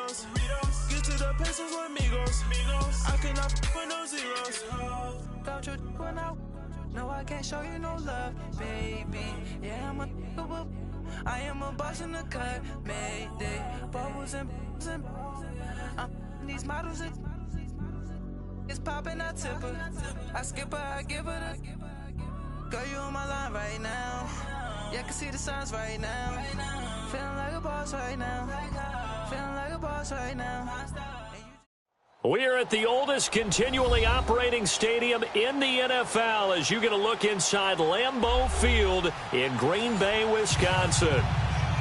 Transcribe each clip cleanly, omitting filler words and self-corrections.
Doritos. Get to the pesos with Migos. I cannot with no zeros. Don't you run out? No, I can't show you no love, baby. Yeah, I am a boss in the cut, Mayday. Bubbles and these models it's popping, I tip her. I skip her, I give her the. Girl, you on my line right now. Yeah, I can see the signs right now. Feeling like a boss right now. Feeling like a boss right now. We're at the oldest continually operating stadium in the NFL as you get a look inside Lambeau Field in Green Bay, Wisconsin.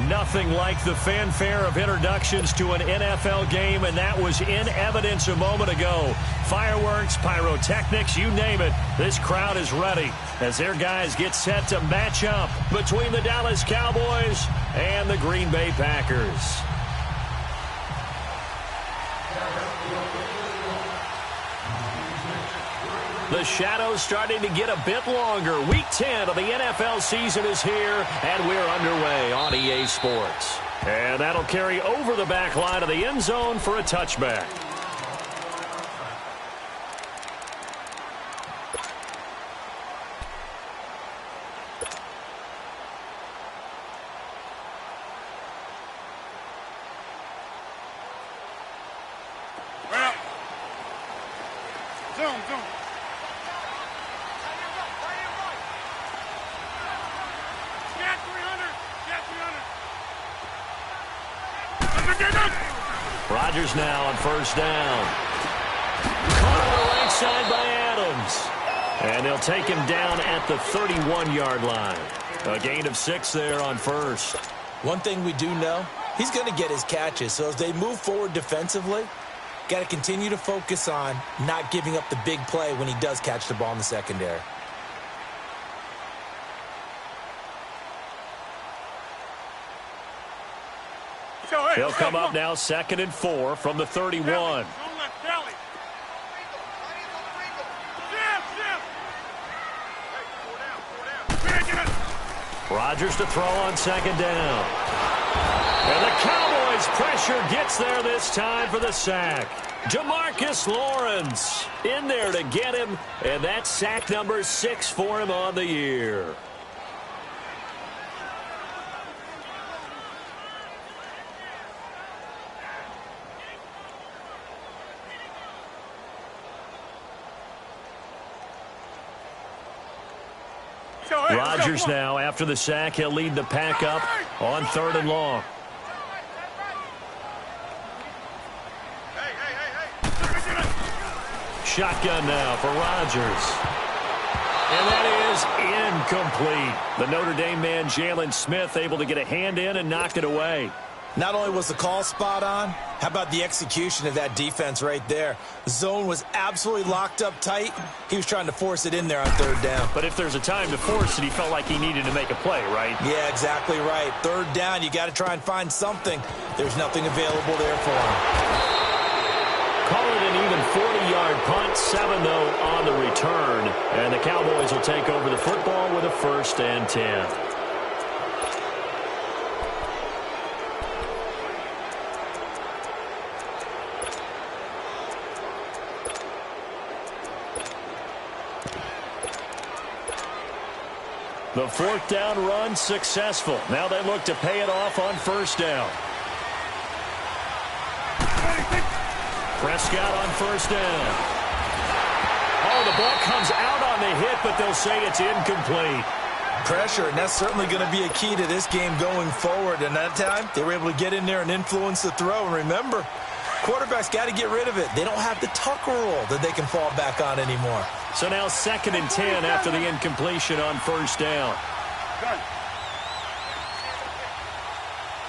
Nothing like the fanfare of introductions to an NFL game, and that was in evidence a moment ago. Fireworks, pyrotechnics, you name it. This crowd is ready as their guys get set to match up between the Dallas Cowboys and the Green Bay Packers. The shadow's starting to get a bit longer. Week 10 of the NFL season is here, and we're underway on EA Sports. And that'll carry over the back line of the end zone for a touchback. Zoom. Rodgers now on first down. Caught on the right side by Adams. And they'll take him down at the 31-yard line. A gain of 6 there on first. One thing we do know, he's going to get his catches. So as they move forward defensively, got to continue to focus on not giving up the big play when he does catch the ball in the secondary. They'll come up now 2nd and 4 from the 31. Rodgers to throw on 2nd down. And the Cowboys pressure gets there this time for the sack. Jamarcus Lawrence in there to get him, and that's sack number 6 for him on the year. Rodgers now, after the sack, he'll lead the pack up on 3rd and long. Shotgun now for Rodgers. And that is incomplete. The Notre Dame man, Jalen Smith, able to get a hand in and knock it away. Not only was the call spot on, how about the execution of that defense right there? The zone was absolutely locked up tight. He was trying to force it in there on 3rd down. But if there's a time to force it, he felt like he needed to make a play, right? Yeah, exactly right. 3rd down, you got to try and find something. There's nothing available there for him. Call it an even 40-yard punt, 7, though, on the return. And the Cowboys will take over the football with a 1st and 10. The 4th down run successful. Now they look to pay it off on 1st down. Prescott on 1st down. Oh, the ball comes out on the hit, but they'll say it's incomplete. Pressure, and that's certainly going to be a key to this game going forward. And that time, they were able to get in there and influence the throw. And remember, quarterbacks got to get rid of it. They don't have the Tucker rule that they can fall back on anymore. So now 2nd and 10 after the incompletion on 1st down. Done.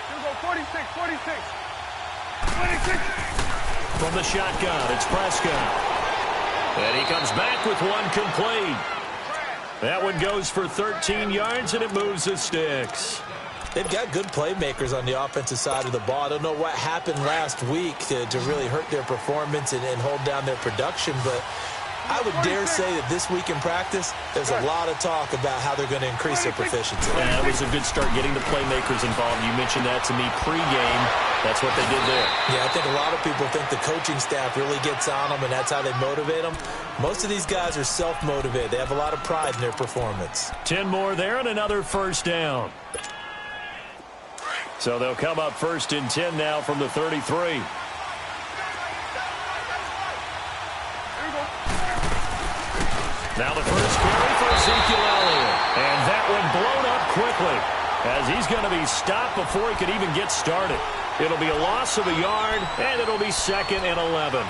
You go 46. From the shotgun, it's Prescott. And he comes back with one complete. That one goes for 13 yards, and it moves the sticks. They've got good playmakers on the offensive side of the ball. I don't know what happened last week to really hurt their performance and hold down their production, but I would dare say that this week in practice, there's a lot of talk about how they're going to increase their proficiency. Yeah, it was a good start getting the playmakers involved. You mentioned that to me pregame. That's what they did there. Yeah, I think a lot of people think the coaching staff really gets on them, and that's how they motivate them. Most of these guys are self-motivated. They have a lot of pride in their performance. 10 more there and another first down. So they'll come up 1st and 10 now from the 33. Now the first carry for Ezekiel Elliott. And that one blown up quickly as he's going to be stopped before he could even get started. It'll be a loss of a yard, and it'll be 2nd and 11.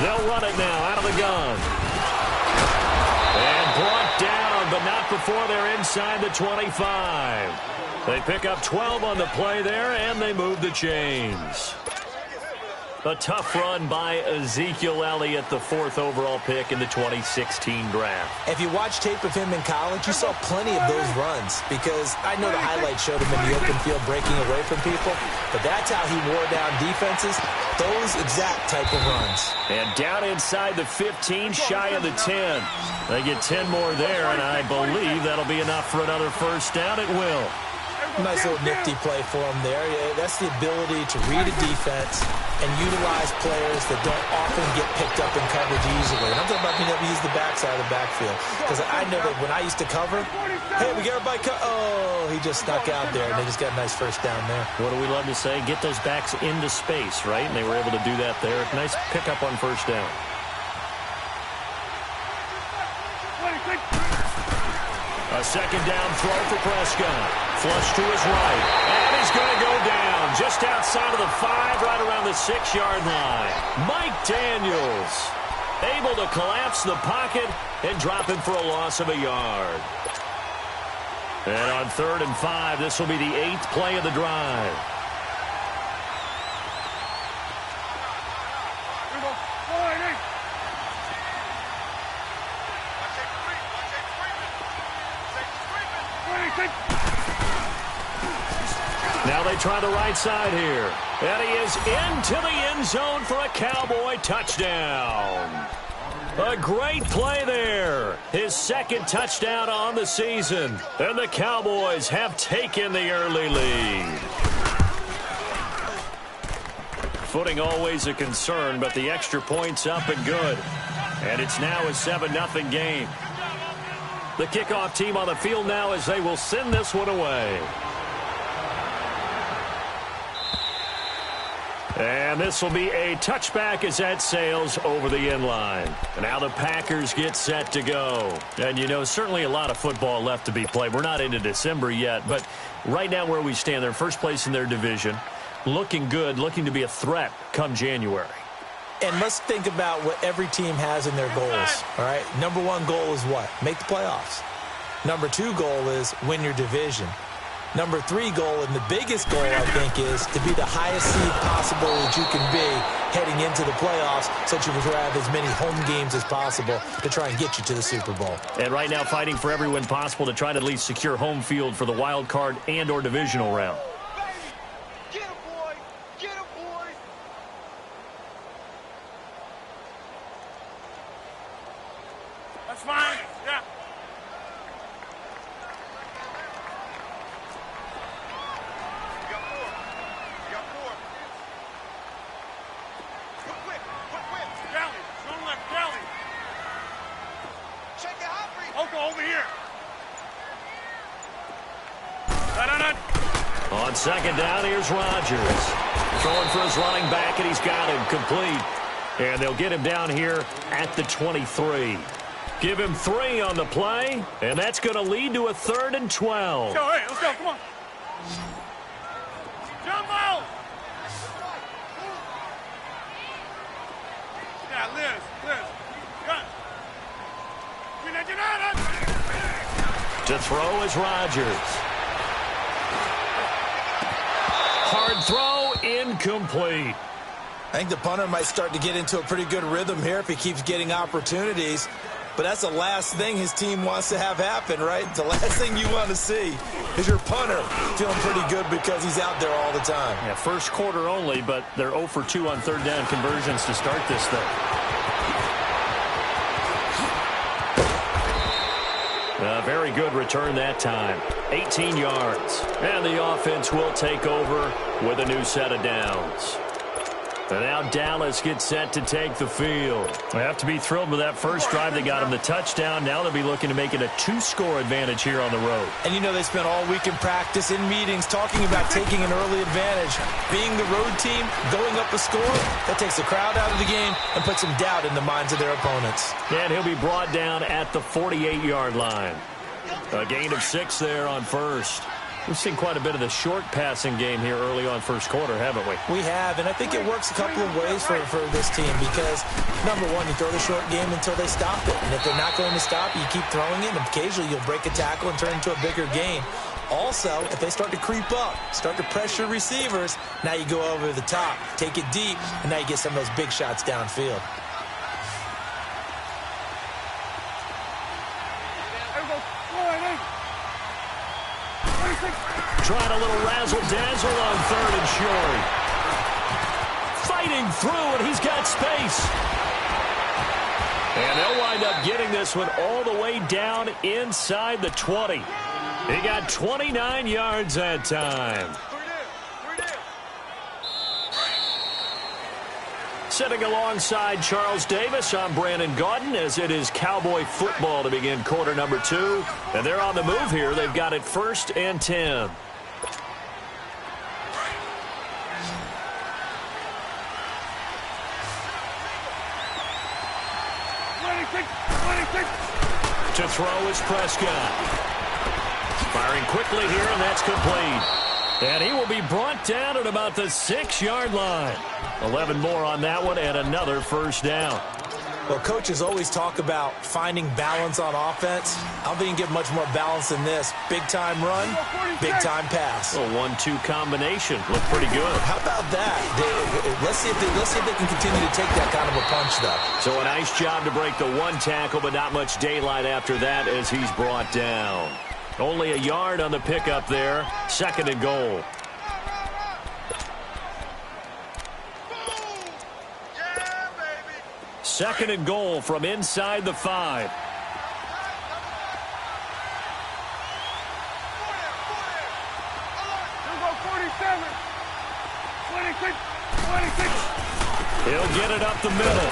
They'll run it now out of the gun. And brought down, but not before they're inside the 25. They pick up 12 on the play there, and they move the chains. A tough run by Ezekiel Elliott, the 4th overall pick in the 2016 draft. If you watch tape of him in college, you saw plenty of those runs because I know the highlights showed him in the open field breaking away from people, but that's how he wore down defenses, those exact type of runs. And down inside the 15, shy of the 10. They get 10 more there, and I believe that'll be enough for another first down. It will. Nice little nifty play for him there. Yeah, that's the ability to read a defense and utilize players that don't often get picked up in coverage easily. And I'm talking about being able to use the backside of the backfield. Because I know that when I used to cover, hey, we got everybody oh, he just snuck out there, and they just got a nice first down there. What do we love to say? Get those backs into space, right? And they were able to do that there. Nice pickup on first down. A second down throw for Prescott. Flush to his right. And he's going to go down just outside of the 5, right around the 6-yard line. Mike Daniels able to collapse the pocket and drop him for a loss of a yard. And on 3rd and 5, this will be the 8th play of the drive. Now they try the right side here. And he is into the end zone for a Cowboy touchdown. A great play there. His 2nd touchdown on the season. And the Cowboys have taken the early lead. Footing always a concern, but the extra point's up and good. And it's now a 7-0 game. The kickoff team on the field now as they will send this one away. And this will be a touchback as that sails over the end line. Now the Packers get set to go. And, you know, certainly a lot of football left to be played. We're not into December yet, but right now where we stand, they're first place in their division. Looking good, looking to be a threat come January. And let's think about what every team has in their goals, all right? Number 1 goal is what? Make the playoffs. Number 2 goal is win your division. Number 3 goal, and the biggest goal, I think, is to be the highest seed possible that you can be heading into the playoffs so that you can have as many home games as possible to try and get you to the Super Bowl. And right now fighting for every win possible to try to at least secure home field for the wild card and or divisional round. Get him, boy! Get him, boy! That's fine. Yeah. Over here. On 2nd down, here's Rodgers. Throwing for his running back, and he's got him complete. And they'll get him down here at the 23. Give him 3 on the play, and that's going to lead to a 3rd and 12. Yo, hey, let's go, come on. Jumbo! Yeah, Liz. Gun. To throw is Rodgers. Hard throw, incomplete. I think the punter might start to get into a pretty good rhythm here if he keeps getting opportunities. But that's the last thing his team wants to have happen, right? The last thing you want to see is your punter feeling pretty good because he's out there all the time. Yeah, first quarter only, but they're 0 for 2 on third down conversions to start this thing. A very good return that time. 18 yards. And the offense will take over with a new set of downs. And now Dallas gets set to take the field. They have to be thrilled with that first drive. They got him the touchdown. Now they'll be looking to make it a 2-score advantage here on the road. And you know they spent all week in practice, in meetings, talking about taking an early advantage. Being the road team, going up a score, that takes the crowd out of the game and puts some doubt in the minds of their opponents. And he'll be brought down at the 48-yard line. A gain of 6 there on first. We've seen quite a bit of the short passing game here early on first quarter, haven't we? We have, and I think it works a couple of ways for this team because, number one, you throw the short game until they stop it. And if they're not going to stop, you keep throwing it, and occasionally you'll break a tackle and turn it into a bigger gain. Also, if they start to creep up, start to pressure receivers, now you go over the top, take it deep, and now you get some of those big shots downfield. Trying a little razzle-dazzle on third and short. Fighting through, and he's got space. And they'll wind up getting this one all the way down inside the 20. He got 29 yards that time. Sitting alongside Charles Davis, I'm Brandon Gaudin as it is Cowboy football to begin quarter number 2. And they're on the move here. They've got it 1st and 10. To throw is Prescott. Firing quickly here, and that's complete. And he will be brought down at about the 6-yard line. 11 more on that one and another first down. Well, coaches always talk about finding balance on offense. I don't think you can get much more balance than this. Big-time run, big-time pass. A 1-2 combination. Looked pretty good. How about that? Let's see if they can continue to take that kind of a punch, though. So a nice job to break the 1 tackle, but not much daylight after that as he's brought down. Only a yard on the pickup there. 2nd and goal. Second and goal from inside the 5. He'll get it up the middle.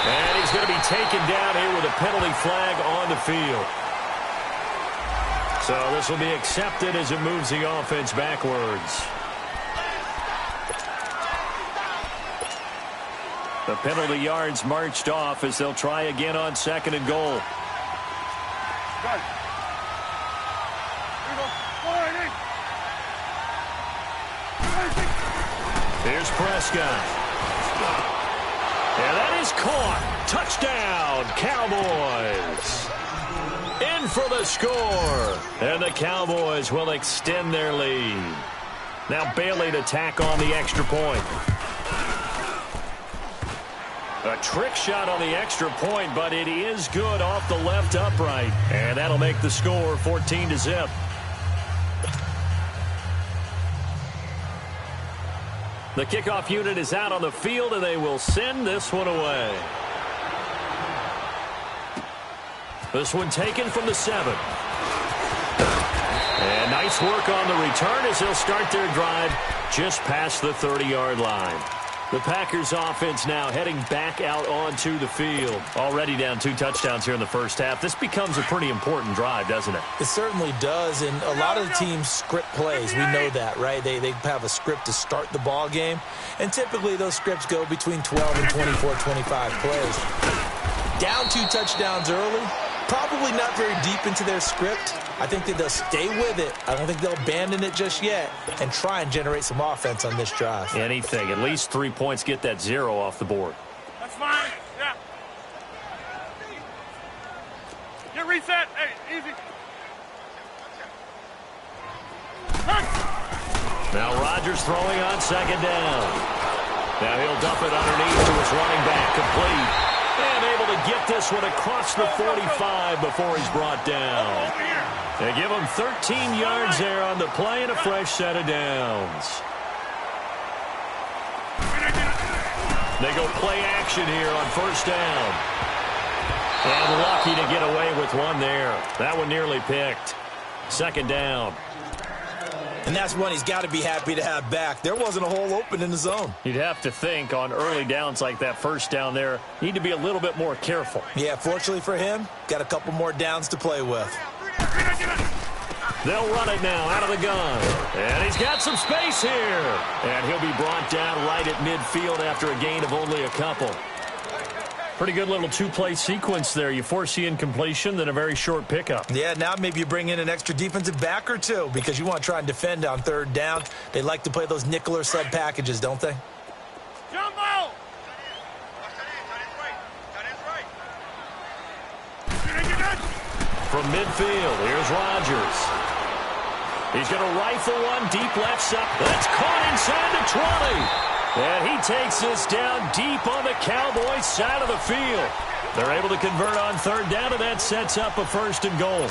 And he's going to be taken down here with a penalty flag on the field. So this will be accepted as it moves the offense backwards. The penalty yards marched off as they'll try again on 2nd and goal. Here's Prescott. And that is caught. Touchdown, Cowboys. In for the score. And the Cowboys will extend their lead. Now Bailey to tack on the extra point. A trick shot on the extra point, but it is good off the left upright. And that'll make the score 14-0. The kickoff unit is out on the field, and they will send this one away. This one taken from the 7. And nice work on the return as they'll start their drive just past the 30-yard line. The Packers offense now heading back out onto the field. Already down 2 touchdowns here in the first half. This becomes a pretty important drive, doesn't it? It certainly does, and a lot of the teams script plays. We know that, right? They have a script to start the ball game, and typically those scripts go between 12 and 24, 25 plays. Down 2 touchdowns early, probably not very deep into their script. I think that they'll stay with it. I don't think they'll abandon it just yet and try and generate some offense on this drive. Anything. At least 3 points, get that 0 off the board. That's fine. Yeah. Get reset. Hey, easy. Now Rodgers throwing on 2nd down. Now he'll dump it underneath to his running back, complete. And able to get this one across the 45 before he's brought down. They give him 13 yards there on the play and a fresh set of downs. They go play action here on first down. And lucky to get away with one there. That one nearly picked. Second down. And that's one he's got to be happy to have back. There wasn't a hole open in the zone. You'd have to think on early downs like that first down there, need to be a little bit more careful. Yeah, fortunately for him, got a couple more downs to play with. They'll run it now out of the gun. And he's got some space here. And he'll be brought down right at midfield after a gain of only a couple. Pretty good little two-play sequence there. You force the incompletion, then a very short pickup. Yeah, now maybe you bring in an extra defensive back or two because you want to try and defend on third down. They like to play those nickel or sub packages, don't they? Jumbo! From midfield, here's Rodgers. He's going to rifle one deep left side. That's caught inside the 20. And he takes this down deep on the Cowboys side of the field. They're able to convert on third down, and that sets up a first and goal.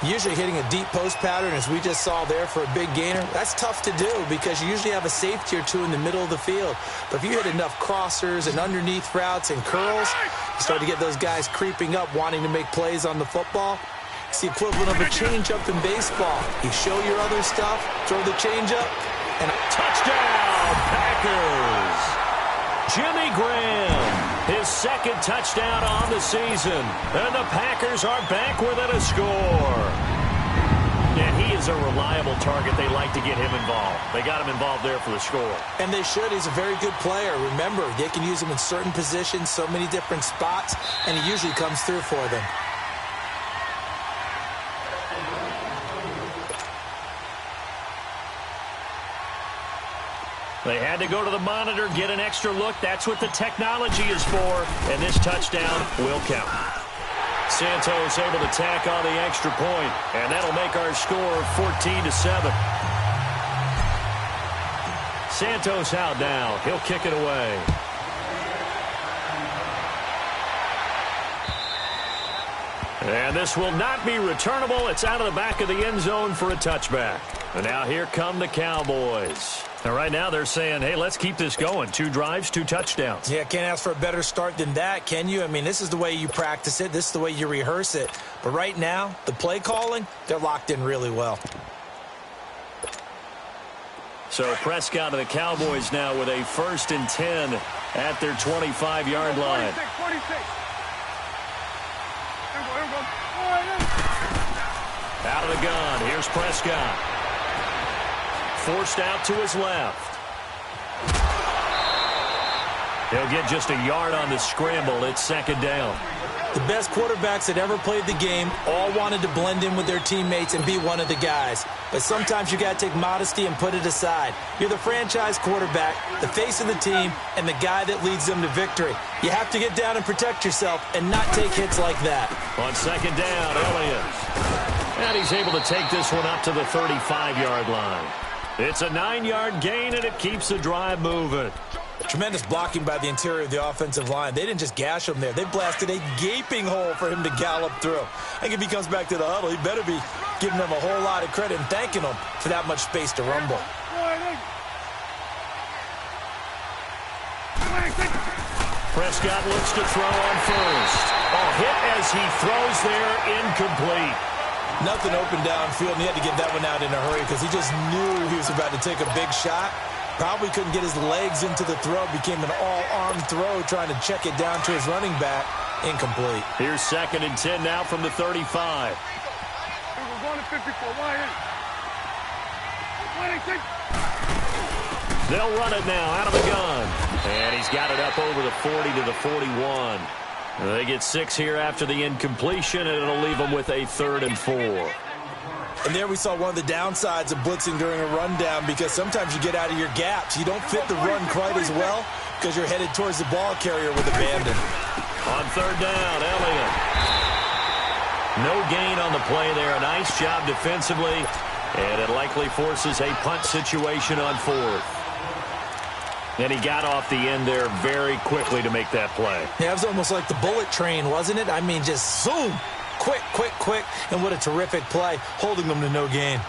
Usually hitting a deep post pattern, as we just saw there for a big gainer, that's tough to do because you usually have a safety or two in the middle of the field. But if you hit enough crossers and underneath routes and curls, you start to get those guys creeping up, wanting to make plays on the football. It's the equivalent of a change-up in baseball. You show your other stuff, throw the change-up, and a touchdown, Packers. Jimmy Graham, his second touchdown on the season. And the Packers are back within a score. And he is a reliable target. They like to get him involved. They got him involved there for the score. And they should. He's a very good player. Remember, they can use him in certain positions, so many different spots, and he usually comes through for them. They had to go to the monitor, get an extra look. That's what the technology is for. And this touchdown will count. Santos able to tack on the extra point, and that'll make our score 14-7. Santos out now. He'll kick it away. And this will not be returnable. It's out of the back of the end zone for a touchback. And now here come the Cowboys. And right now they're saying, hey, let's keep this going. 2 drives, 2 touchdowns. Yeah, can't ask for a better start than that, can you? I mean, this is the way you practice it. This is the way you rehearse it. But right now, the play calling, they're locked in really well. So Prescott and the Cowboys now with a 1st and 10 at their 25-yard line. 26. Out of the gun. Here's Prescott. Forced out to his left. He'll get just a yard on the scramble. It's 2nd down. The best quarterbacks that ever played the game all wanted to blend in with their teammates and be one of the guys. But sometimes you got to take modesty and put it aside. You're the franchise quarterback, the face of the team, and the guy that leads them to victory. You have to get down and protect yourself and not take hits like that. On 2nd down, Elliott. And he's able to take this one up to the 35-yard line. It's a 9-yard gain, and it keeps the drive moving. Tremendous blocking by the interior of the offensive line. They didn't just gash him there. They blasted a gaping hole for him to gallop through. I think if he comes back to the huddle, he better be giving them a whole lot of credit and thanking them for that much space to rumble. Prescott looks to throw on first. Hit as he throws there, incomplete. Nothing open downfield, and he had to get that one out in a hurry because he just knew he was about to take a big shot. Probably couldn't get his legs into the throw. Became an all-arm throw trying to check it down to his running back. Incomplete. Here's 2nd and 10 now from the 35. We're going to 54. They'll run it now out of the gun. And he's got it up over the 40 to the 41. They get 6 here after the incompletion, and it'll leave them with a 3rd and 4. And there we saw one of the downsides of blitzing during a rundown because sometimes you get out of your gaps. You don't fit the run quite as well because you're headed towards the ball carrier with abandon. On 3rd down, Elliott. No gain on the play there. A nice job defensively, and it likely forces a punt situation on 4th. And he got off the end there very quickly to make that play. Yeah, it was almost like the bullet train, wasn't it? I mean, just zoom. Quick, quick, quick. And what a terrific play, holding them to no gain.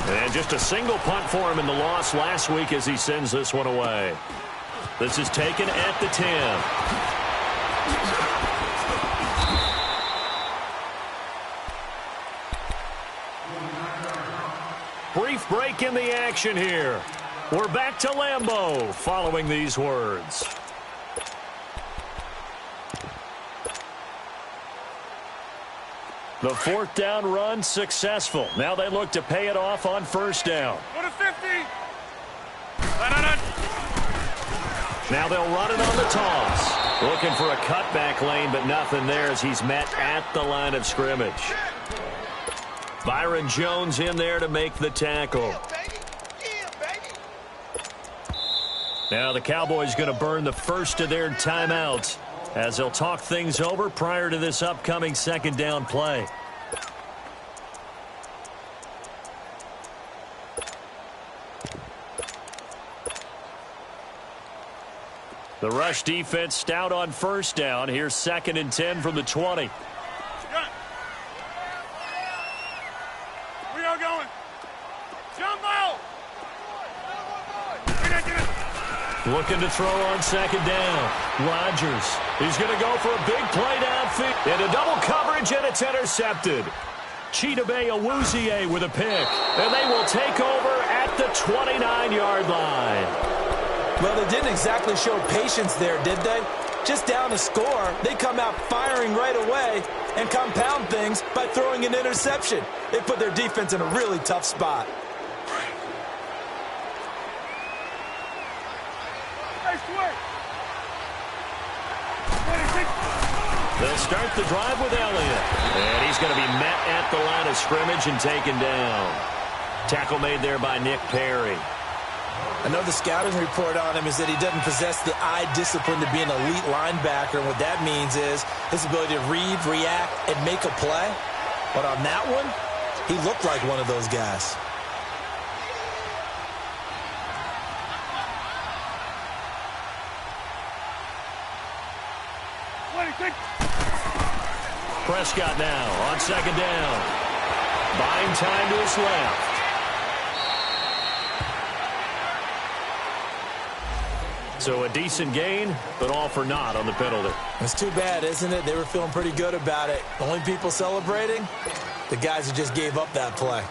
And just a single punt for him in the loss last week as he sends this one away. This is taken at the 10. Brief break in the action here. We're back to Lambeau following these words. The fourth down run successful. Now they look to pay it off on first down. Go to 50. Now they'll run it on the toss. Looking for a cutback lane, but nothing there as he's met at the line of scrimmage. Byron Jones in there to make the tackle. Now the Cowboys going to burn the first of their timeouts as they'll talk things over prior to this upcoming second down play. The rush defense stout on first down. Here's 2nd and 10 from the 20. We are going. Jump out. Looking to throw on second down. Rodgers. He's going to go for a big play downfield. Into double coverage, and it's intercepted. Chidobe Awuzie with a pick. And they will take over at the 29-yard line. Well, they didn't exactly show patience there, did they? Just down a score, they come out firing right away and compound things by throwing an interception. They put their defense in a really tough spot. They'll start the drive with Elliott. And he's going to be met at the line of scrimmage and taken down. Tackle made there by Nick Perry. I know the scouting report on him is that he doesn't possess the eye discipline to be an elite linebacker. And what that means is his ability to read, react, and make a play. But on that one, he looked like one of those guys. Prescott now on second down. Buying time to his left. So a decent gain, but all for naught on the penalty. It's too bad, isn't it? They were feeling pretty good about it. The only people celebrating, the guys who just gave up that play.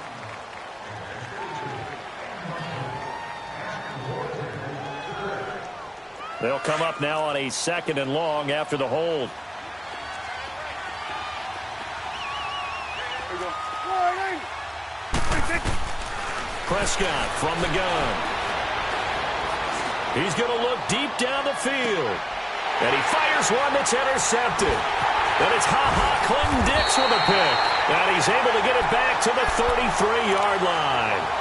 They'll come up now on a 2nd and long after the hold. Prescott from the gun. He's going to look deep down the field. And he fires one that's intercepted. And it's Clinton-Dix with a pick. And he's able to get it back to the 33-yard line.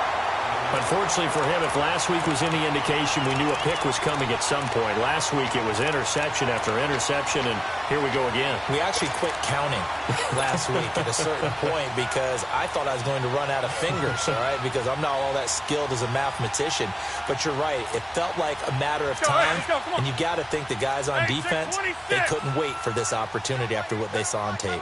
Unfortunately for him, if last week was any indication, we knew a pick was coming at some point. Last week it was interception after interception, and here we go again. We actually quit counting last week at a certain point because I thought I was going to run out of fingers, all right, because I'm not all that skilled as a mathematician. But you're right. It felt like a matter of time, and you got to think the guys on defense, they couldn't wait for this opportunity after what they saw on tape.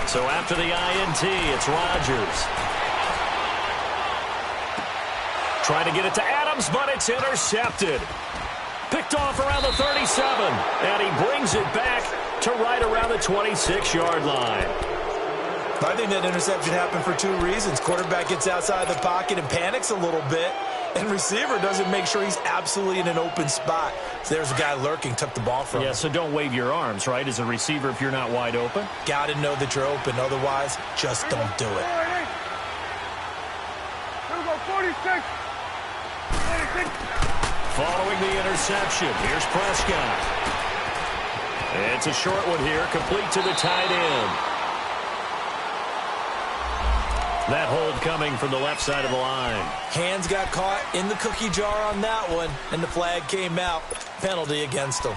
So after the INT, it's Rodgers. Trying to get it to Adams, but it's intercepted. Picked off around the 37, and he brings it back to right around the 26-yard line. I think that interception happened for two reasons. Quarterback gets outside the pocket and panics a little bit, and receiver doesn't make sure he's absolutely in an open spot. So there's a guy lurking, took the ball from him. Yeah, so don't wave your arms, right, as a receiver if you're not wide open? Got to know that you're open. Otherwise, just don't do it. Here we go, 46. Following the interception, here's Prescott. It's a short one here, complete to the tight end. That hold coming from the left side of the line. Hands got caught in the cookie jar on that one, and the flag came out. Penalty against them.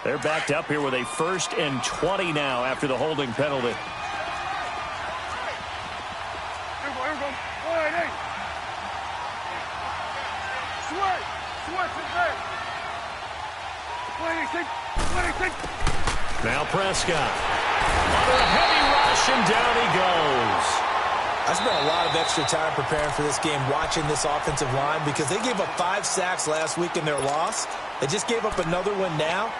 They're backed up here with a 1st and 20 now after the holding penalty. Here we go. All right, hey. Sweat today. 26. Now Prescott. Under a heavy rush, and down he goes. I spent a lot of extra time preparing for this game watching this offensive line because they gave up 5 sacks last week in their loss. They just gave up another one now.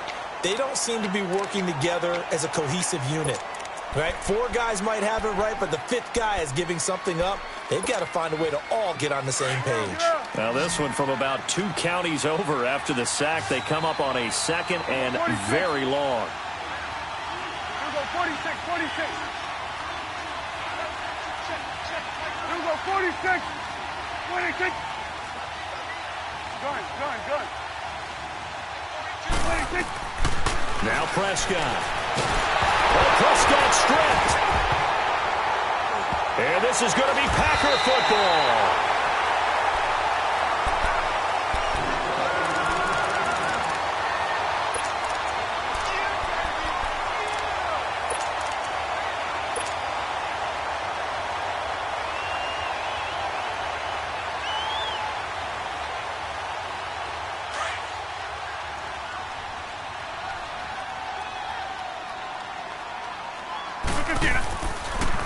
They don't seem to be working together as a cohesive unit. Right? 4 guys might have it right, but the 5th guy is giving something up. They've got to find a way to all get on the same page. Now this one from about 2 counties over after the sack. They come up on a 2nd and very long. Here we go, 46. Here we go, 46. 26. Gun. 26. Now Prescott. Prescott stripped. And this is going to be Packer football.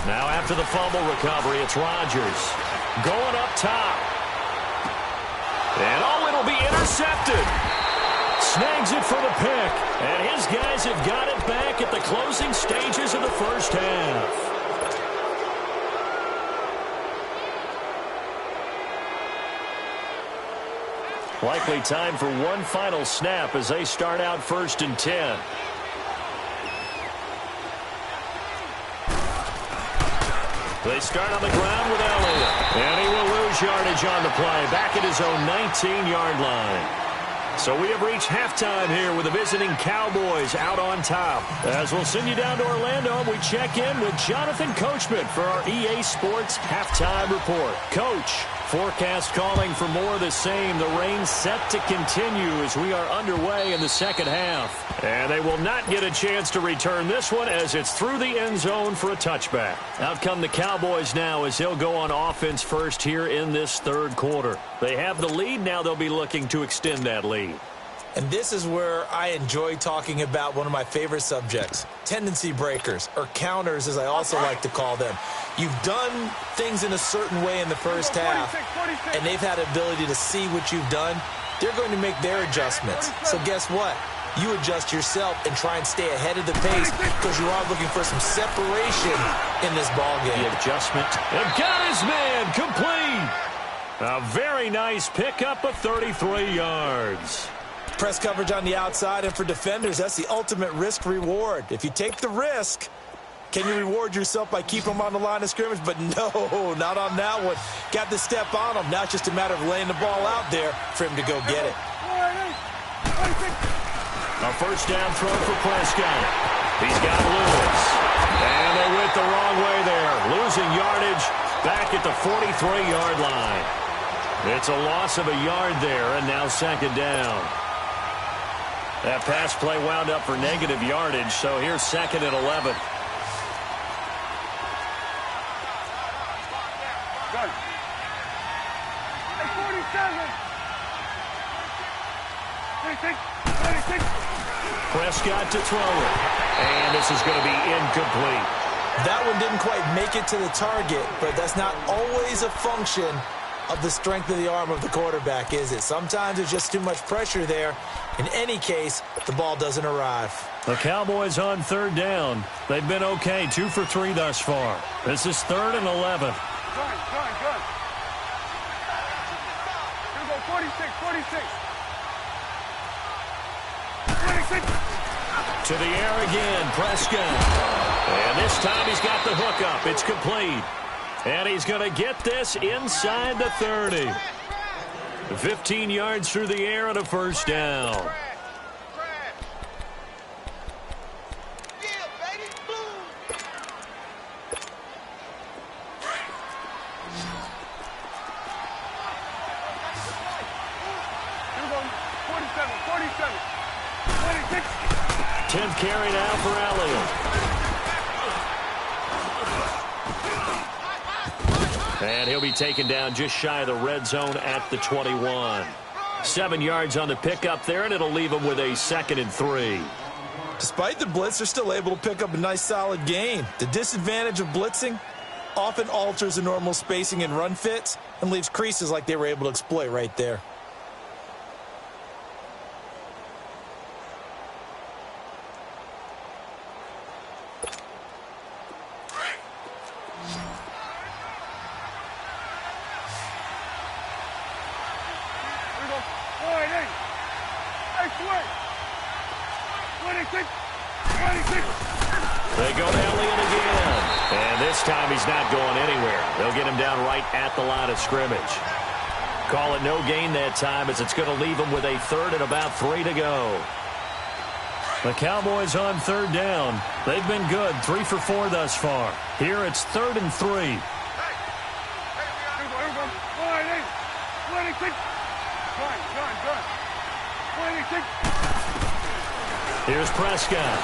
Now after the fumble recovery, it's Rodgers going up top. And it'll be intercepted. Snags it for the pick. And his guys have got it back at the closing stages of the first half. Likely time for one final snap as they start out 1st and 10. They start on the ground with Elliott. And he will lose yardage on the play. Back at his own 19-yard line. So we have reached halftime here with the visiting Cowboys out on top. As we'll send you down to Orlando, we check in with Jonathan Coachman for our EA Sports Halftime Report. Coach, forecast calling for more of the same. The rain set to continue as we are underway in the second half. And they will not get a chance to return this one as it's through the end zone for a touchback. Out come the Cowboys now as they'll go on offense first here in this third quarter. They have the lead. Now they'll be looking to extend that lead. And this is where I enjoy talking about one of my favorite subjects, tendency breakers, or counters as I also like to call them. You've done things in a certain way in the first half, and they've had the ability to see what you've done. They're going to make their adjustments. So guess what? You adjust yourself and try and stay ahead of the pace because you are looking for some separation in this ballgame. The adjustment. And got his man complete. A very nice pickup of 33 yards. Press coverage on the outside, and for defenders, that's the ultimate risk-reward. If you take the risk, can you reward yourself by keeping them on the line of scrimmage? But no, not on that one. Got the step on him. Now it's just a matter of laying the ball out there for him to go get it. A first down throw for Prescott. He's got Lewis. And they went the wrong way there. Losing yardage back at the 43-yard line. It's a loss of a yard there, and now second down. That pass play wound up for negative yardage, so here's 2nd and 11. Good. 47. 26. Prescott to throw it. And this is going to be incomplete. That one didn't quite make it to the target, but that's not always a function of the strength of the arm of the quarterback, is it? Sometimes there's just too much pressure there. In any case, the ball doesn't arrive. The Cowboys on third down. They've been okay, 2 for 3 thus far. This is 3rd and 11. Good. Here we go, 46. 26. To the air again, Prescott. And this time he's got the hook up. It's complete. And he's going to get this inside the 30. 15 yards through the air and a first down. carry now for Elliott. And he'll be taken down just shy of the red zone at the 21. 7 yards on the pickup there, and it'll leave him with a 2nd and 3. Despite the blitz, they're still able to pick up a nice solid gain. The disadvantage of blitzing often alters the normal spacing and run fits and leaves creases like they were able to exploit right there. They go to Elliott again. And this time he's not going anywhere. They'll get him down right at the line of scrimmage. Call it no gain that time as it's going to leave him with a 3rd and about 3 to go. The Cowboys on 3rd down. They've been good, 3 for 4 thus far. Here it's 3rd and 3. Here's Prescott.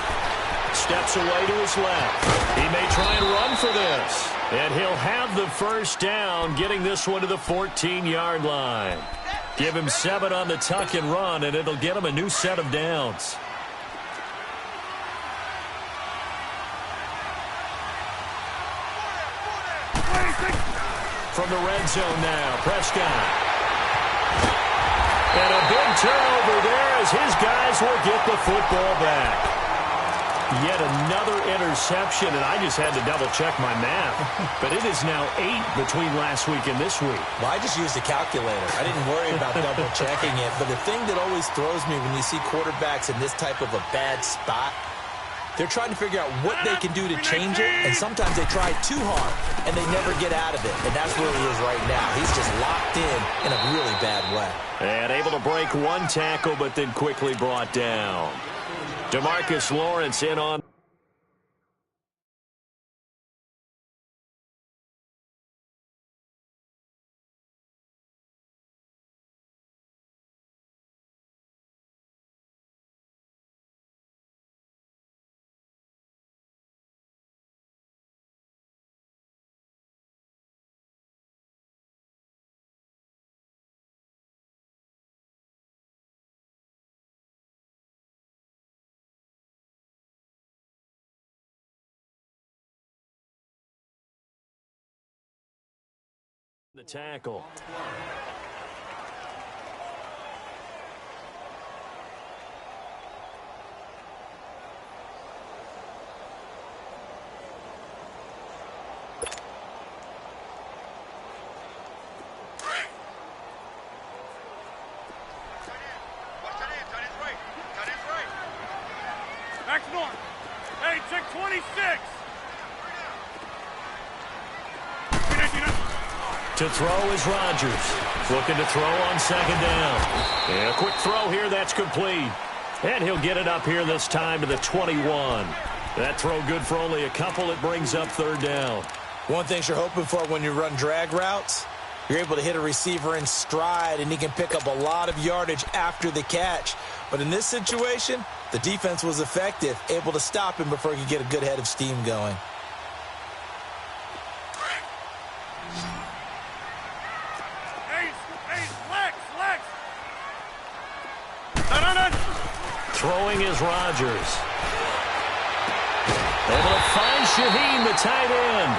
Steps away to his left. He may try and run for this. And he'll have the first down, getting this one to the 14-yard line. Give him 7 on the tuck and run, and it'll get him a new set of downs. From the red zone now, Prescott. And a big turnover there as his guys will get the football back. Yet another interception, and I just had to double-check my math. But it is now 8 between last week and this week. Well, I just used a calculator. I didn't worry about double-checking it. But the thing that always throws me when you see quarterbacks in this type of a bad spot, they're trying to figure out what they can do to change it, and sometimes they try too hard, and they never get out of it. And that's where he is right now. He's just locked in a really bad way. And able to break one tackle, but then quickly brought down. DeMarcus Lawrence in on. The tackle. Next one. Hey, check 26. To throw is Rodgers. Looking to throw on 2nd down. And a quick throw here, that's complete. And he'll get it up here this time to the 21. That throw good for only a couple. It brings up 3rd down. One thing you're hoping for when you run drag routes, you're able to hit a receiver in stride, and he can pick up a lot of yardage after the catch. But in this situation, the defense was effective, able to stop him before he could get a good head of steam going. Throwing is Rodgers. Able to find Shaheen, the tight end.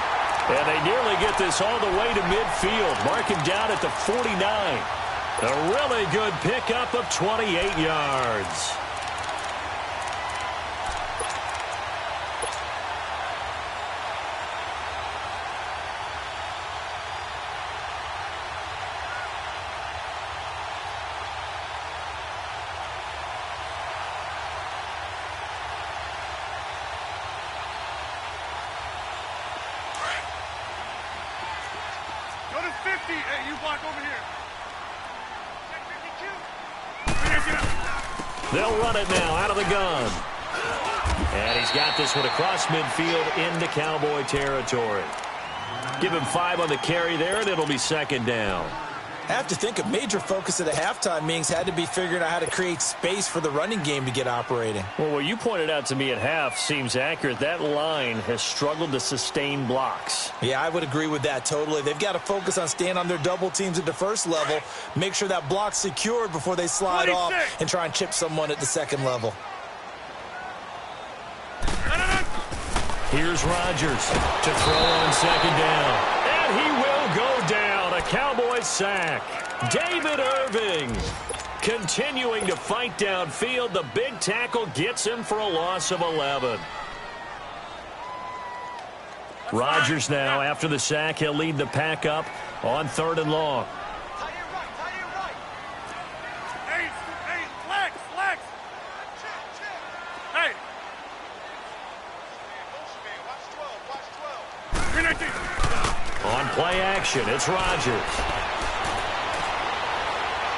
And they nearly get this all the way to midfield. Mark him down at the 49. A really good pickup of 28 yards. Hey, you block over here. They'll run it now out of the gun. And he's got this one across midfield into Cowboy territory. Give him 5 on the carry there, and it'll be 2nd down. I have to think a major focus of the halftime meetings had to be figuring out how to create space for the running game to get operating. Well, what you pointed out to me at half seems accurate. That line has struggled to sustain blocks. Yeah, I would agree with that totally. They've got to focus on staying on their double teams at the first level, make sure that block's secured before they slide 26. off and try and chip someone at the second level. Here's Rodgers to throw on second down. And he will go down. A Cowboys sack. David Irving continuing to fight downfield. The big tackle gets him for a loss of 11. Rodgers now, after the sack, he'll lead the pack up on 3rd and long. Tight end right. Hey, flex. Hey. Watch 12. On play action, it's Rodgers.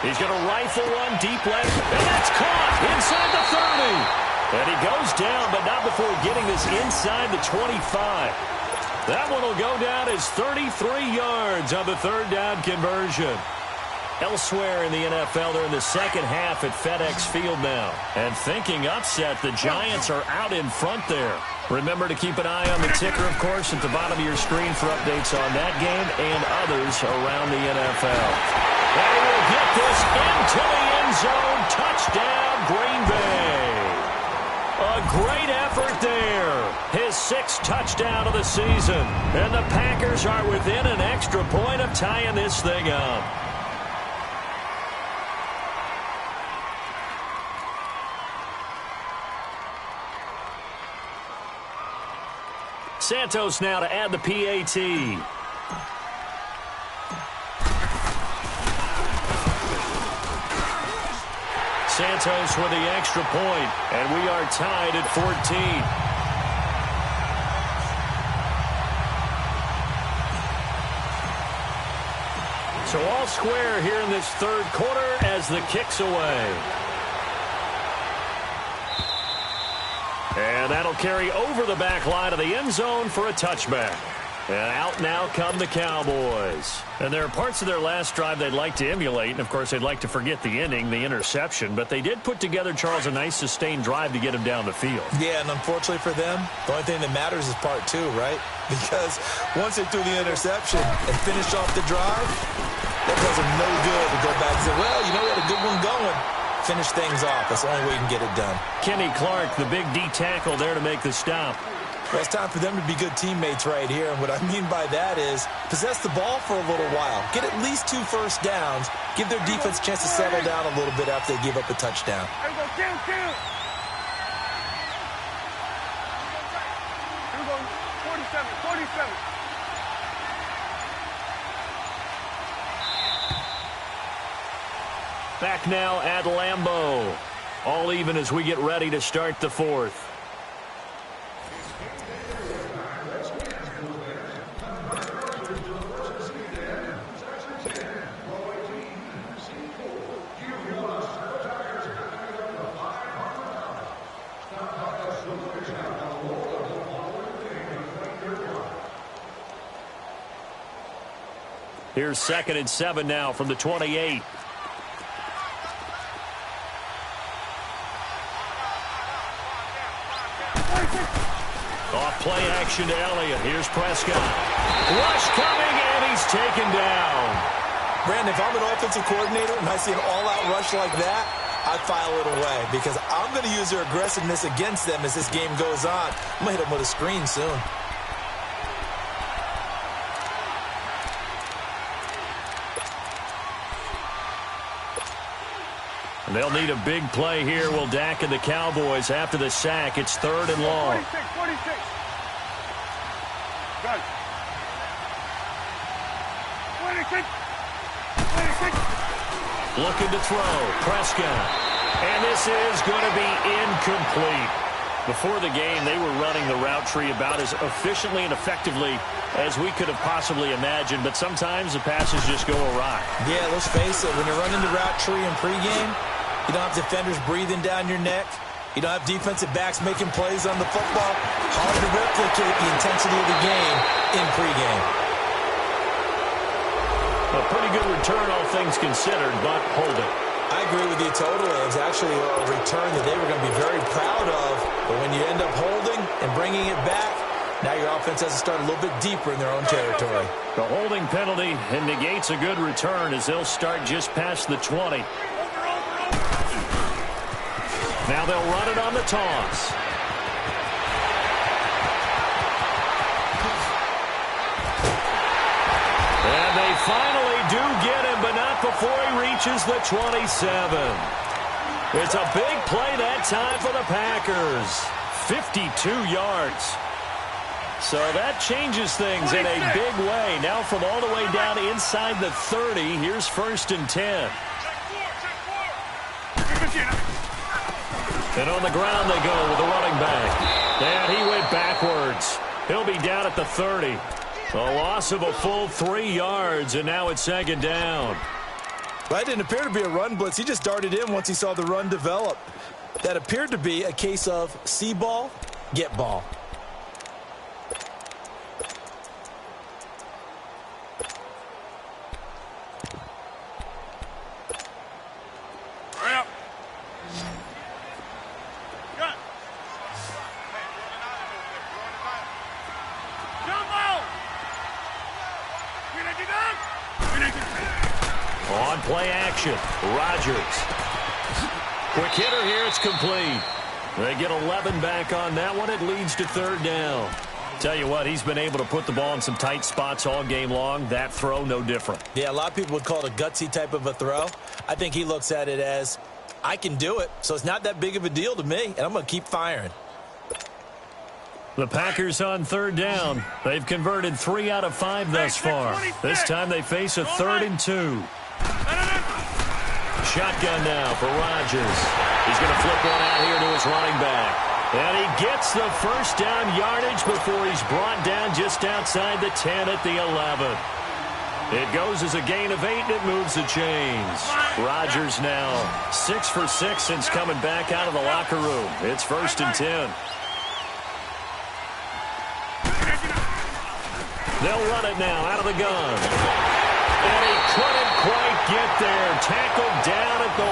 He's going to rifle one deep left, and that's caught inside the 30. And he goes down, but not before getting this inside the 25. That one will go down as 33 yards on the 3rd down conversion. Elsewhere in the NFL, they're in the second half at FedEx Field now. And thinking upset, the Giants are out in front there. Remember to keep an eye on the ticker, of course, at the bottom of your screen for updates on that game and others around the NFL. They will get this into the end zone. Touchdown, Green Bay. A great effort there. His 6th touchdown of the season. And the Packers are within an extra point of tying this thing up. Santos now to add the PAT. Santos with the extra point, and we are tied at 14. So all square here in this 3rd quarter as the kick's away. And that'll carry over the back line of the end zone for a touchback. And out now come the Cowboys. And there are parts of their last drive they'd like to emulate. And, of course, they'd like to forget the inning, the interception. But they did put together, Charles, a nice sustained drive to get him down the field. Yeah, and unfortunately for them, the only thing that matters is part 2, right? Because once they threw the interception and finished off the drive, that does them no good to go back and say, well, you know, we had a good one going. Finish things off. That's the only way you can get it done. Kenny Clark, the big D tackle there to make the stop. Well, it's time for them to be good teammates right here. And what I mean by that is possess the ball for a little while. Get at least 2 first downs. Give their defense a chance to settle down a little bit after they give up a touchdown. Here we go, count. Here we go, 47. Back now at Lambeau. All even as we get ready to start the 4th. Here's 2nd and 7 now from the 28. Off play action to Elliott. Here's Prescott. Rush coming, and he's taken down. Brandon, if I'm an offensive coordinator and I see an all-out rush like that, I file it away because I'm going to use their aggressiveness against them as this game goes on. I'm going to hit them with a screen soon. And they'll need a big play here. Will Dak and the Cowboys after the sack. It's 3rd and long. 46. Good. 26. Looking to throw. Prescott. And this is going to be incomplete. Before the game, they were running the route tree about as efficiently and effectively as we could have possibly imagined. But sometimes the passes just go awry. Yeah, let's face it. When you're running the route tree in pregame, you don't have defenders breathing down your neck. You don't have defensive backs making plays on the football. Hard to replicate the intensity of the game in pregame. A pretty good return, all things considered, but holding. I agree with you totally. It was actually a return that they were going to be very proud of. But when you end up holding and bringing it back, now your offense has to start a little bit deeper in their own territory. The holding penalty negates a good return as they'll start just past the 20. Now they'll run it on the toss. And they finally do get him, but not before he reaches the 27. It's a big play that time for the Packers. 52 yards. So that changes things in a big way. Now from all the way down inside the 30, here's 1st and 10. And on the ground they go with the running back. And he went backwards. He'll be down at the 30. A loss of a full 3 yards, and now it's 2nd down. That didn't appear to be a run blitz. He just darted in once he saw the run develop. That appeared to be a case of see ball, get ball. On play action, Rodgers. Quick hitter here, it's complete. They get 11 back on that one. It leads to 3rd down. Tell you what, he's been able to put the ball in some tight spots all game long. That throw, no different. Yeah, a lot of people would call it a gutsy type of a throw. I think he looks at it as, I can do it, so it's not that big of a deal to me, and I'm going to keep firing. The Packers on 3rd down. They've converted 3 out of 5 thus far. This time they face a 3rd and 2. Shotgun now for Rodgers. He's going to flip one out here to his running back. And he gets the 1st down yardage before he's brought down just outside the 10 at the 11. It goes as a gain of 8, and it moves the chains. Rodgers now 6 for 6 since coming back out of the locker room. It's 1st and 10. They'll run it now out of the gun. And he couldn't quite get there. Tackled down at the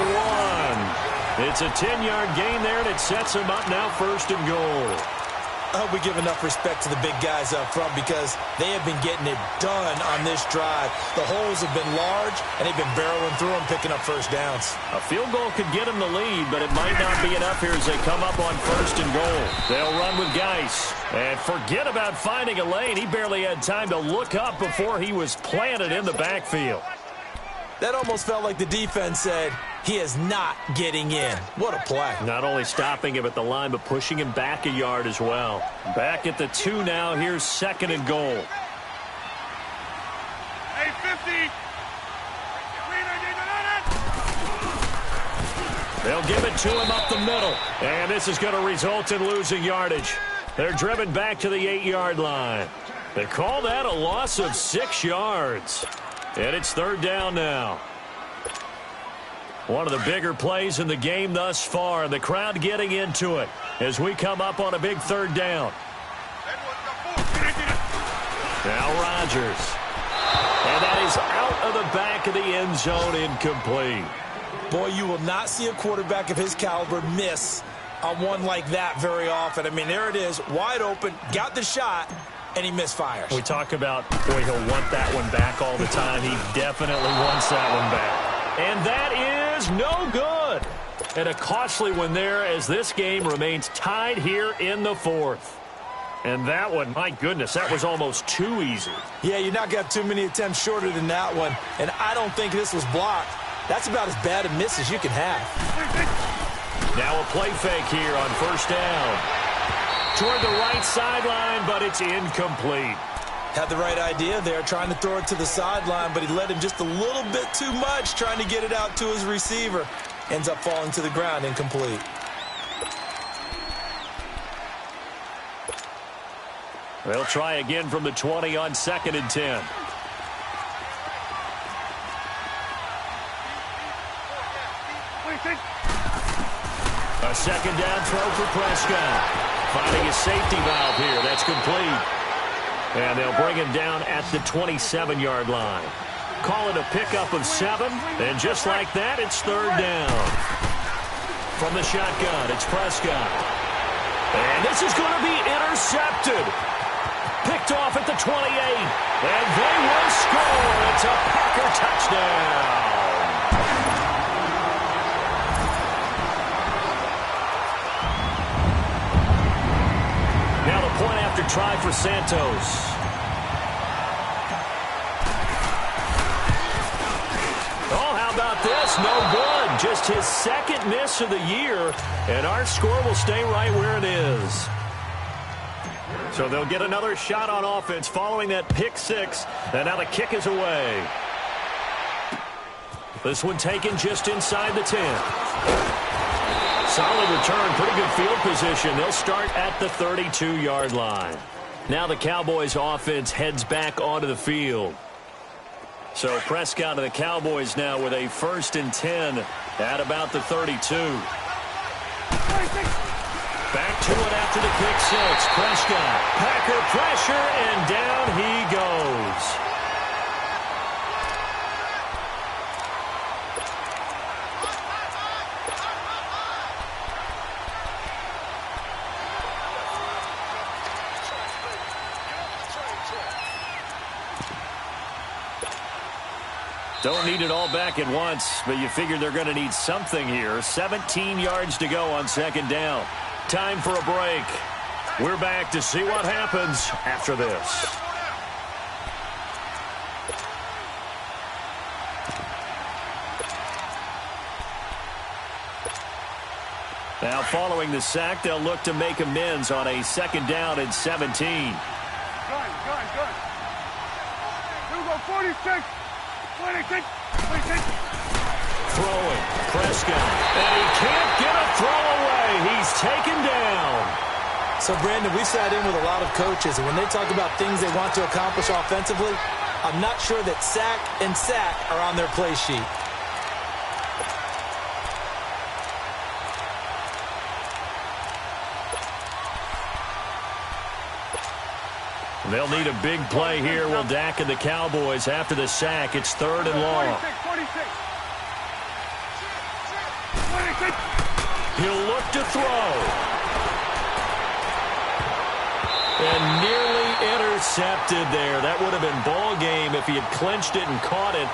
1. It's a 10-yard gain there, and it sets him up now 1st and goal. I hope we give enough respect to the big guys up front because they have been getting it done on this drive. The holes have been large, and they've been barreling through them, picking up 1st downs. A field goal could get them the lead, but it might not be enough here as they come up on 1st and goal. They'll run with Geis. And forget about finding a lane. He barely had time to look up before he was planted in the backfield. That almost felt like the defense said, he is not getting in. What a play. Not only stopping him at the line, but pushing him back a yard as well. Back at the 2 now. Here's 2nd and goal. Hey, 50. They'll give it to him up the middle. And this is going to result in losing yardage. They're driven back to the 8-yard line. They call that a loss of 6 yards. And it's 3rd down now. One of the bigger plays in the game thus far. And the crowd getting into it as we come up on a big 3rd down. Now Rodgers. And that is out of the back of the end zone, incomplete. Boy, you will not see a quarterback of his caliber miss on one like that very often. I mean, there it is, wide open, got the shot, and he misfires. We talk about, boy, he'll want that one back all the time. He definitely wants that one back. And that is no good. And a costly one there as this game remains tied here in the 4th. And that one, my goodness, that was almost too easy. Yeah, you're not going to have too many attempts shorter than that one. And I don't think this was blocked. That's about as bad a miss as you can have. Now a play fake here on 1st down. Toward the right sideline, but it's incomplete. Had the right idea there, trying to throw it to the sideline, but he led him just a little bit too much, trying to get it out to his receiver. Ends up falling to the ground, incomplete. They'll try again from the 20 on 2nd and 10. A 2nd down throw for Prescott. Finding a safety valve here. That's complete. And they'll bring him down at the 27-yard line. call it a pickup of 7. And just like that, it's third down. From the shotgun, it's Prescott. And this is going to be intercepted. Picked off at the 28. And they will score. It's a Packer touchdown. Now the point after try for Santos. About this, no good. Just his second miss of the year, and our score will stay right where it is. So they'll get another shot on offense following that pick 6, and now the kick is away. This one taken just inside the 10. Solid return, pretty good field position. They'll start at the 32-yard line. Now the Cowboys offense heads back onto the field. So Prescott of the Cowboys now with a 1st and 10 at about the 32. Back to it after the pick 6. Prescott, Packer pressure, and down he goes. Don't need it all back at once, but you figure they're going to need something here. 17 yards to go on 2nd down. Time for a break. We're back to see what happens after this. Now following the sack, they'll look to make amends on a 2nd down and 17. Gun. Here we go, 46. 26. Throwing, Prescott, and he can't get a throw away. He's taken down. So, Brandon, we sat in with a lot of coaches, and when they talk about things they want to accomplish offensively, I'm not sure that sack and sack are on their play sheet. They'll need a big play here. Will Dak and the Cowboys after the sack. It's 3rd and long. 46. He'll look to throw. And nearly intercepted there. That would have been ball game if he had clinched it and caught it.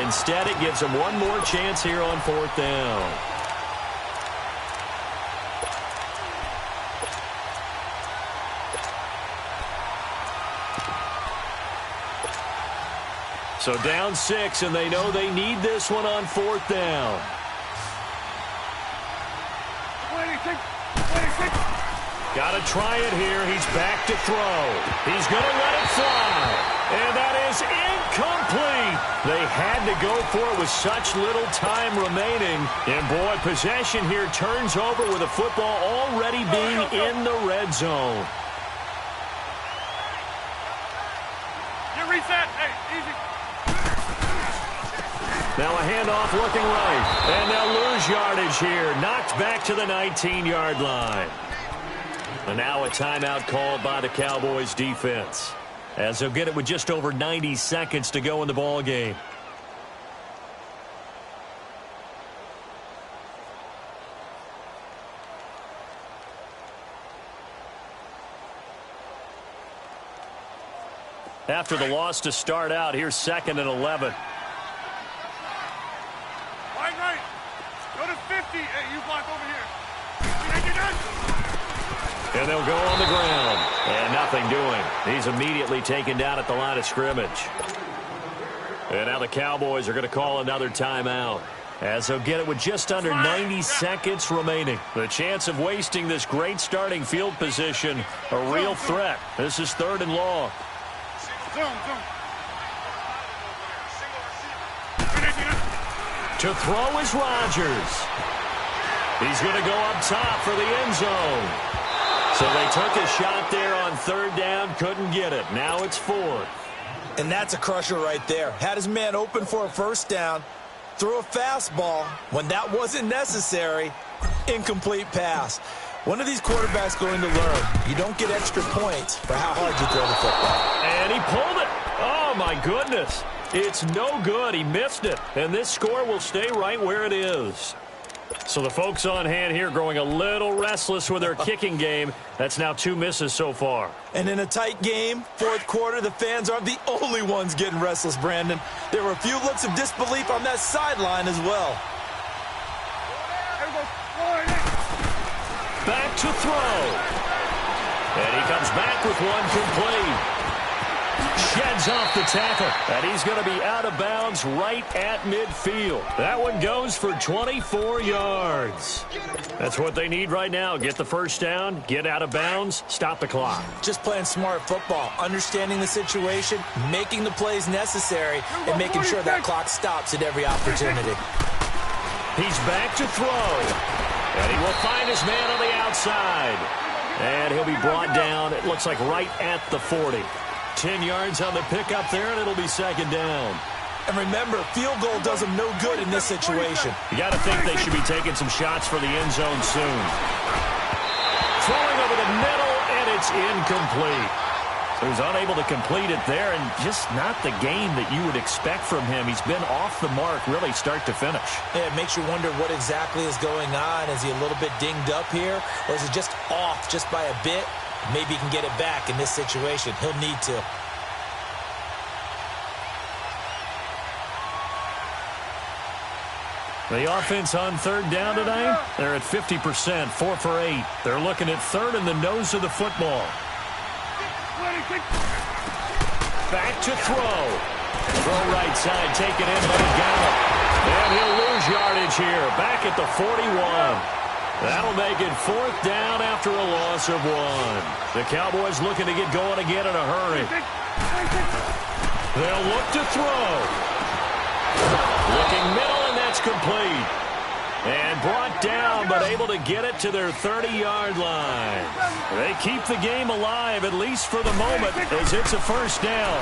Instead, it gives him one more chance here on 4th down. So down 6, and they know they need this one on 4th down. 26. Got to try it here. He's back to throw. He's going to let it fly. And that is incomplete. They had to go for it with such little time remaining. And, boy, possession here turns over with the football already being in the red zone. You reset. Hey, easy. Now a handoff looking right. And they'll lose yardage here. Knocked back to the 19-yard line. And now a timeout called by the Cowboys defense, as they'll get it with just over 90 seconds to go in the ball game. After the loss to start out, here's 2nd and 11. Right. Go to 50. Hey, you block over here. And they'll go on the ground. And nothing doing. He's immediately taken down at the line of scrimmage. And now the Cowboys are going to call another timeout, as they'll get it with just under 90 seconds remaining. The chance of wasting this great starting field position, a real threat. This is 3rd and long. To throw is Rodgers. He's going to go up top for the end zone. So they took a shot there on 3rd down, couldn't get it. Now it's 4th. And that's a crusher right there. Had his man open for a 1st down, threw a fastball when that wasn't necessary. Incomplete pass. One of these quarterbacks going to learn, you don't get extra points for how hard you throw the football. And he pulled it. Oh, Oh, my goodness. It's no good. He missed it. And this score will stay right where it is. So the folks on hand here growing a little restless with their kicking game. That's now 2 misses so far. And in a tight game, fourth quarter, the fans aren't the only ones getting restless, Brandon. There were a few looks of disbelief on that sideline as well. Back to throw. And he comes back with one complete. Sheds off the tackle. And he's going to be out of bounds right at midfield. That one goes for 24 yards. That's what they need right now. Get the first down, get out of bounds, stop the clock. Just playing smart football, understanding the situation, making the plays necessary, and making sure that clock stops at every opportunity. He's back to throw. And he will find his man on the outside. And he'll be brought down, it looks like right at the 40. 10 yards on the pickup there, and it'll be second down. And remember, field goal does them no good in this situation. You got to think they should be taking some shots for the end zone soon. Throwing over the middle, and it's incomplete. So he's unable to complete it there, and just not the game that you would expect from him. He's been off the mark, really, start to finish. Yeah, it makes you wonder what exactly is going on. Is he a little bit dinged up here, or is it just off just by a bit? Maybe he can get it back in this situation. He'll need to. The offense on third down tonight, they're at 50%, 4 for 8. They're looking at third in the nose of the football. Back to throw. Throw right side, taken in by Gallup. And he'll lose yardage here, back at the 41. That'll make it fourth down after a loss of 1. The Cowboys looking to get going again in a hurry. They'll look to throw. Looking middle, and that's complete. And brought down, but able to get it to their 30-yard line. They keep the game alive, at least for the moment, as it's a first down.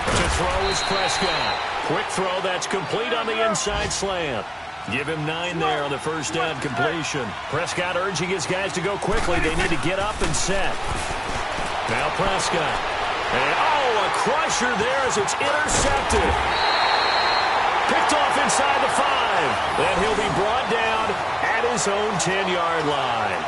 To throw is Prescott. Quick throw, that's complete on the inside slant. Give him 9 there on the first down completion. Prescott urging his guys to go quickly. They need to get up and set. Now Prescott. And, a crusher there as it's intercepted. Picked off inside the 5. Then he'll be brought down at his own 10-yard line.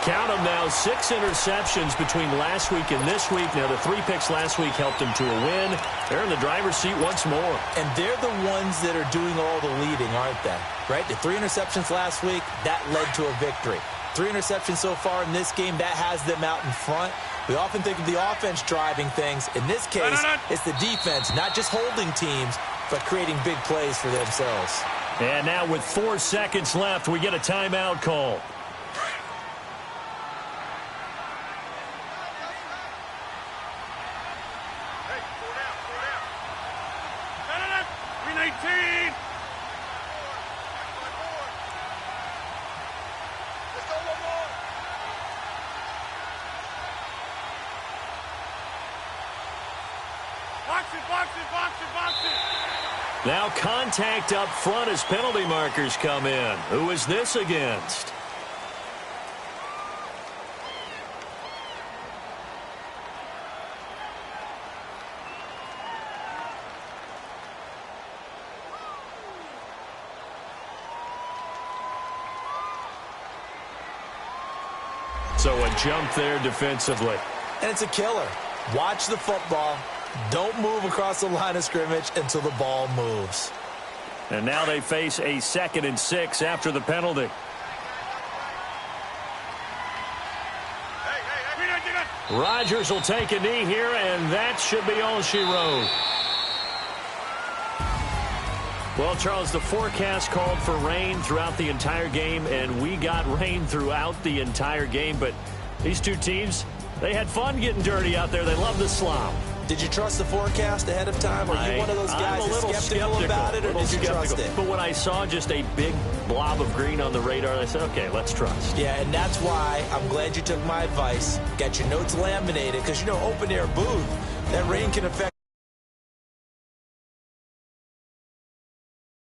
Count them now, 6 interceptions between last week and this week. Now, the 3 picks last week helped him to a win. They're in the driver's seat once more. And they're the ones that are doing all the leading, aren't they? Right? The 3 interceptions last week, that led to a victory. 3 interceptions so far in this game, that has them out in front. We often think of the offense driving things. In this case, it's the defense, not just holding teams, but creating big plays for themselves. And now with 4 seconds left, we get a timeout call. Now contact up front as penalty markers come in. Who is this against? So a jump there defensively. And it's a killer. Watch the football. Don't move across the line of scrimmage until the ball moves. And now they face a 2nd and 6 after the penalty. Rodgers will take a knee here, and that should be all she wrote. Well, Charles, the forecast called for rain throughout the entire game, and we got rain throughout the entire game. But these two teams, they had fun getting dirty out there. They love the slop. Did you trust the forecast ahead of time? Are you one of those guys that's skeptical about it, or did you trust it? But when I saw just a big blob of green on the radar, I said, okay, let's trust. Yeah, and that's why I'm glad you took my advice. Got your notes laminated, because, open-air booth, that rain can affect